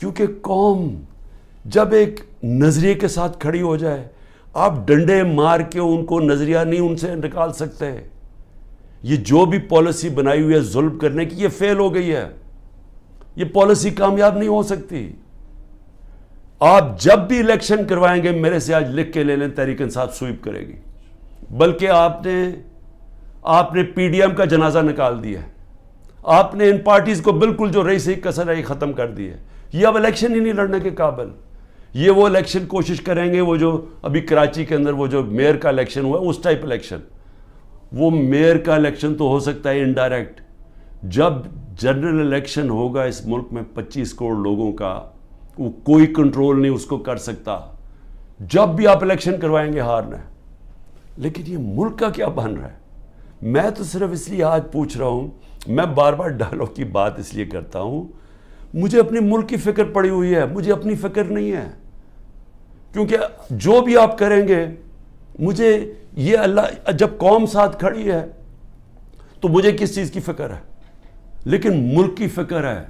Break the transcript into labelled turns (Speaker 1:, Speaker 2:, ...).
Speaker 1: کیونکہ قوم جب ایک نظریے کے ساتھ کھڑی ہو جائے، آپ ڈنڈے مار کے ان کو نظریہ نہیں ان سے نکال سکتے. یہ جو بھی پالیسی بنائی ہوئی ہے ظلم کرنے کی، یہ فیل ہو گئی ہے. یہ پالیسی کامیاب نہیں ہو سکتی. آپ جب بھی الیکشن کروائیں گے، میرے سے آج لکھ کے لے لیں، تحریک انصاف سویپ کرے گی. بلکہ آپ نے پی ڈی ایم کا جنازہ نکال دیا ہے. آپ نے ان پارٹیز کو بالکل جو رئیسی کسر ہے یہ ختم کر دی ہے. یہ اب الیکشن ہی نہیں لڑنے کے قابل. یہ وہ الیکشن کوشش کریں گے، وہ جو ابھی کراچی کے اندر وہ جو میئر کا الیکشن ہوا اس ٹائپ الیکشن. وہ میئر کا الیکشن تو ہو سکتا ہے انڈائریکٹ. جب جنرل الیکشن ہوگا اس ملک میں 25 کروڑ لوگوں کا، وہ کوئی کنٹرول نہیں اس کو کر سکتا. جب بھی آپ الیکشن کروائیں گے ہارنا ہے. لیکن یہ ملک کا کیا بن رہا ہے؟ میں تو صرف اس لیے آج پوچھ رہا ہوں، میں بار بار ڈائیلاگ کی بات اس لیے کرتا ہوں، مجھے اپنے ملک کی فکر پڑی ہوئی ہے، مجھے اپنی فکر نہیں ہے. کیونکہ جو بھی آپ کریں گے، مجھے یہ اللہ جب قوم ساتھ کھڑی ہے تو مجھے کس چیز کی فکر ہے؟ لیکن ملک کی فکر ہے.